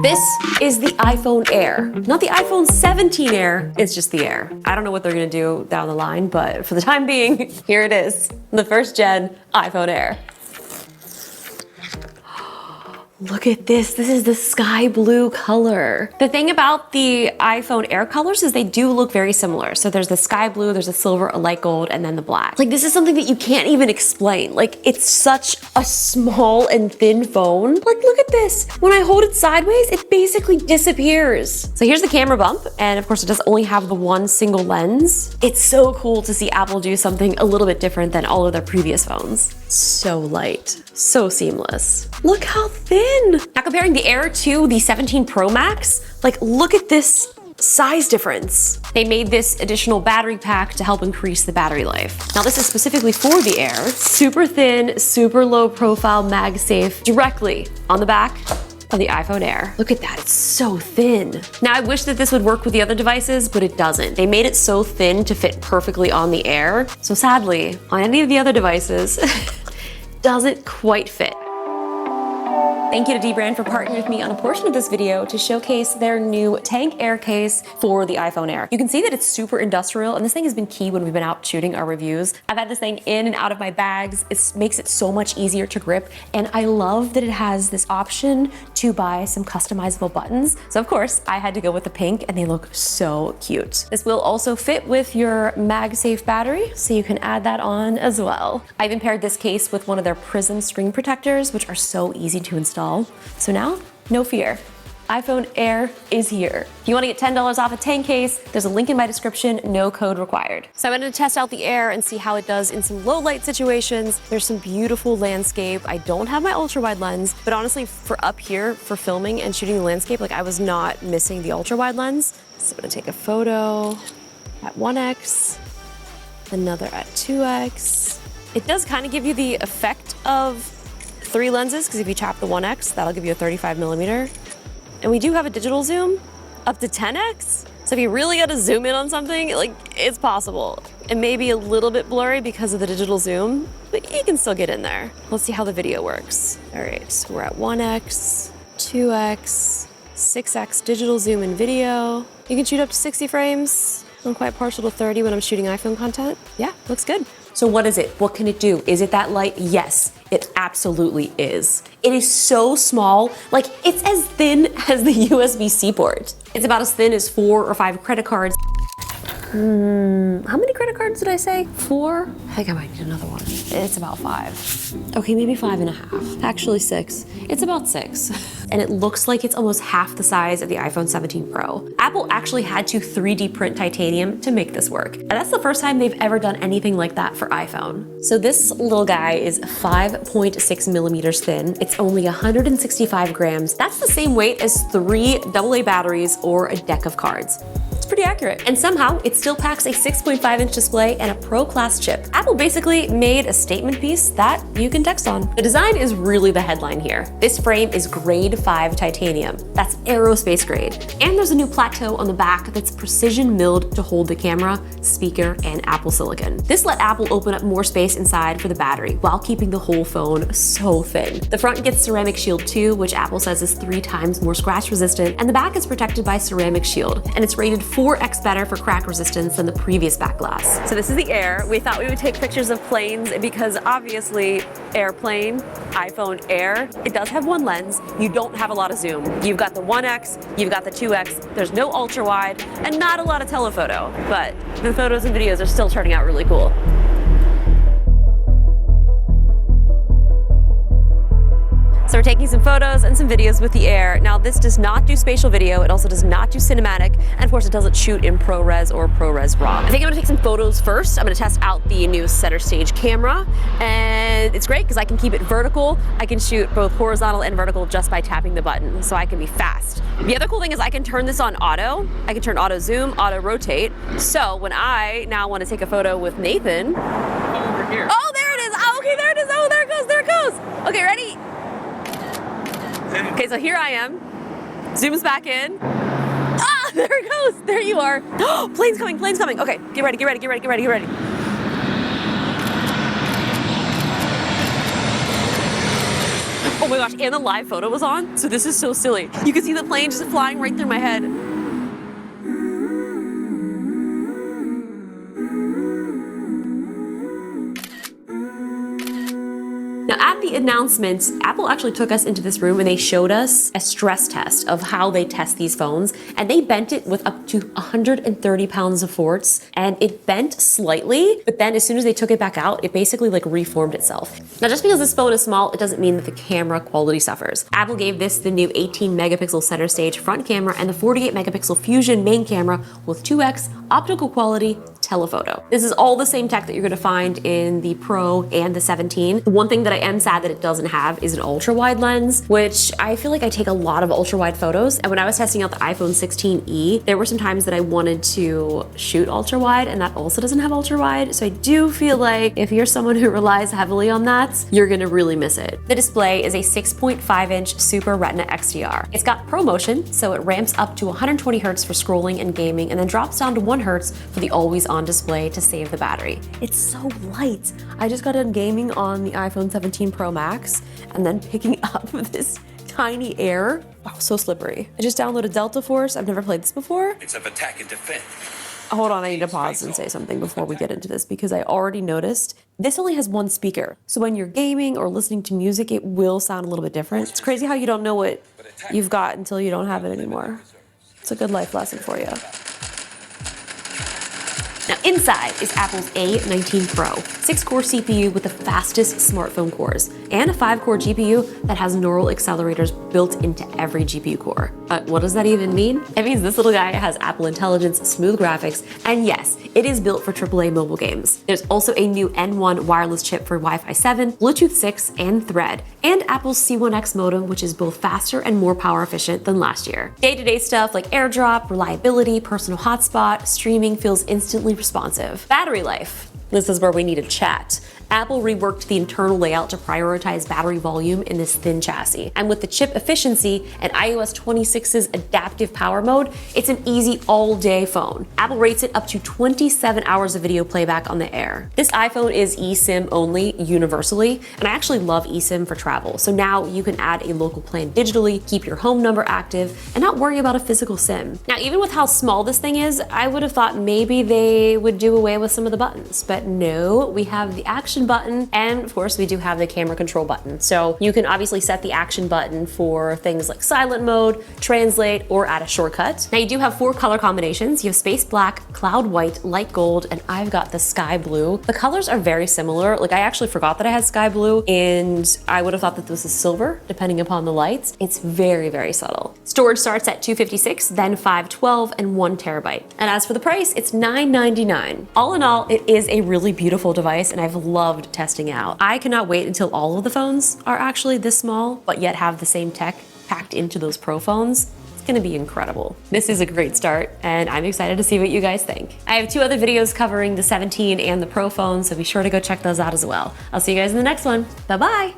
This is the iPhone Air. Not the iPhone 17 Air, it's just the Air. I don't know what they're gonna do down the line, but for the time being, here it is. The first gen iPhone Air. Look at this, this is the sky blue color. The thing about the iPhone Air colors is they do look very similar. So there's the sky blue, there's a silver, a light gold, and then the black. Like this is something that you can't even explain. Like it's such a small and thin phone. Like look at this. When I hold it sideways, it basically disappears. So here's the camera bump. And of course it does only have the one single lens. It's so cool to see Apple do something a little bit different than all of their previous phones. So light, so seamless. Look how thin. Now comparing the Air to the 17 Pro Max, like look at this size difference. They made this additional battery pack to help increase the battery life. Now this is specifically for the Air. Super thin, super low profile, MagSafe, directly on the back of the iPhone Air. Look at that, it's so thin. Now I wish that this would work with the other devices, but it doesn't. They made it so thin to fit perfectly on the Air. So sadly, on any of the other devices, doesn't quite fit. Thank you to dbrand for partnering with me on a portion of this video to showcase their new Tank Air case for the iPhone Air. You can see that it's super industrial, and this thing has been key when we've been out shooting our reviews. I've had this thing in and out of my bags. It makes it so much easier to grip, and I love that it has this option to buy some customizable buttons. So of course, I had to go with the pink, and they look so cute. This will also fit with your MagSafe battery, so you can add that on as well. I even paired this case with one of their Prism screen protectors, which are so easy to install. So now, no fear. iPhone Air is here. If you want to get $10 off a Tank case, there's a link in my description, no code required. So I'm going to test out the Air and see how it does in some low light situations. There's some beautiful landscape. I don't have my ultra wide lens, but honestly for up here, for filming and shooting the landscape, like I was not missing the ultra wide lens. So I'm going to take a photo at 1x, another at 2x. It does kind of give you the effect of 3 lenses, because if you tap the 1x, that'll give you a 35mm. And we do have a digital zoom up to 10x. So if you really got to zoom in on something, like it's possible. It may be a little bit blurry because of the digital zoom, but you can still get in there. Let's see how the video works. All right, so we're at 1x, 2x, 6x digital zoom in video. You can shoot up to 60 frames. I'm quite partial to 30 when I'm shooting iPhone content. Yeah, looks good. So what is it? What can it do? Is it that light? Yes, it absolutely is. It is so small, like it's as thin as the USB-C port. It's about as thin as 4 or 5 credit cards. How many credit cards did I say? 4? I think I might need another one. It's about 5. Okay, maybe 5.5. Actually 6. It's about 6. And it looks like it's almost half the size of the iPhone 17 Pro. Apple actually had to 3D print titanium to make this work. And that's the first time they've ever done anything like that for iPhone. So this little guy is 5.6 millimeters thin. It's only 165 grams. That's the same weight as 3 AA batteries or a deck of cards. Pretty accurate. And somehow it still packs a 6.5-inch display and a Pro class chip. Apple basically made a statement piece that you can text on. The design is really the headline here. This frame is grade 5 titanium. That's aerospace grade. And there's a new plateau on the back that's precision milled to hold the camera, speaker, and Apple Silicon. This let Apple open up more space inside for the battery while keeping the whole phone so thin. The front gets ceramic shield too, which Apple says is 3 times more scratch resistant, and the back is protected by ceramic shield, and it's rated 4x better for crack resistance than the previous back glass. So this is the Air. We thought we would take pictures of planes because obviously airplane, iPhone Air, it does have one lens. You don't have a lot of zoom. You've got the 1x, you've got the 2x, there's no ultra wide, and not a lot of telephoto, but the photos and videos are still turning out really cool. So we're taking some photos and some videos with the Air. Now this does not do spatial video, it also does not do cinematic, and of course it doesn't shoot in ProRes or ProRes RAW. I think I'm gonna take some photos first. I'm gonna test out the new center stage camera, and it's great because I can keep it vertical. I can shoot both horizontal and vertical just by tapping the button, so I can be fast. The other cool thing is I can turn this on auto. I can turn auto zoom, auto rotate. So when I now wanna take a photo with Nathan. Over here. Oh, there it is, oh, okay, there it is, oh, there it goes, there it goes. Okay, ready? Okay, so here I am. Zooms back in. Ah, there it goes. There you are. Oh, plane's coming, plane's coming. Okay, get ready, get ready, get ready, get ready, get ready. Oh my my gosh, and the live photo was on, so this is so silly. You can see the plane just flying right through my head. Now at the announcement, Apple actually took us into this room and they showed us a stress test of how they test these phones, and they bent it with up to 130 pounds of force, and it bent slightly, but then as soon as they took it back out, it basically like reformed itself. Now just because this phone is small, it doesn't mean that the camera quality suffers. Apple gave this the new 18 megapixel center stage front camera and the 48 megapixel Fusion main camera with 2x optical quality telephoto. This is all the same tech that you're gonna find in the Pro and the 17. The one thing that I am sad that it doesn't have is an ultra wide lens, which I feel like I take a lot of ultra wide photos. And when I was testing out the iPhone 16e, there were some times that I wanted to shoot ultra wide, and that also doesn't have ultra wide. So I do feel like if you're someone who relies heavily on that, you're gonna really miss it. The display is a 6.5-inch Super Retina XDR. It's got ProMotion, so it ramps up to 120 Hertz for scrolling and gaming, and then drops down to 1 Hertz for the always-on display to save the battery. It's so light. I just got done gaming on the iPhone 17 Pro Max and then picking up this tiny Air. Oh, so slippery. I just downloaded Delta Force. I've never played this before. It's of attack and defense. Hold on, I need to pause and say something before we get into this because I already noticed this only has one speaker. So when you're gaming or listening to music, it will sound a little bit different. It's crazy how you don't know what you've got until you don't have it anymore. It's a good life lesson for you. Now inside is Apple's A19 Pro, 6-core CPU with the fastest smartphone cores, and a 5-core GPU that has neural accelerators built into every GPU core. What does that even mean? It means this little guy has Apple Intelligence, smooth graphics, and yes, it is built for AAA mobile games. There's also a new N1 wireless chip for Wi-Fi 7, Bluetooth 6, and Thread, and Apple's C1X modem, which is both faster and more power efficient than last year. Day-to-day stuff like AirDrop, reliability, personal hotspot, streaming feels instantly responsive. Battery life. This is where we need to chat. Apple reworked the internal layout to prioritize battery volume in this thin chassis. And with the chip efficiency and iOS 26's adaptive power mode, it's an easy all-day phone. Apple rates it up to 27 hours of video playback on the Air. This iPhone is eSIM only universally, and I actually love eSIM for travel. So now you can add a local plan digitally, keep your home number active, and not worry about a physical SIM. Now, even with how small this thing is, I would have thought maybe they would do away with some of the buttons, but no, we have the action button, and of course we do have the camera control button. So you can obviously set the action button for things like silent mode, translate, or add a shortcut. Now you do have 4 color combinations. You have space black, cloud white, light gold, and I've got the sky blue. The colors are very similar. Like I actually forgot that I had sky blue, and I would have thought that this is silver, depending upon the lights. It's very, very subtle. Storage starts at 256, then 512, and 1 terabyte. And as for the price, it's $999. All in all, it is a really beautiful device, and I've loved testing out. I cannot wait until all of the phones are actually this small, but yet have the same tech packed into those Pro phones. It's gonna be incredible. This is a great start, and I'm excited to see what you guys think. I have 2 other videos covering the 17 and the Pro phone, so be sure to go check those out as well. I'll see you guys in the next one. Bye-bye.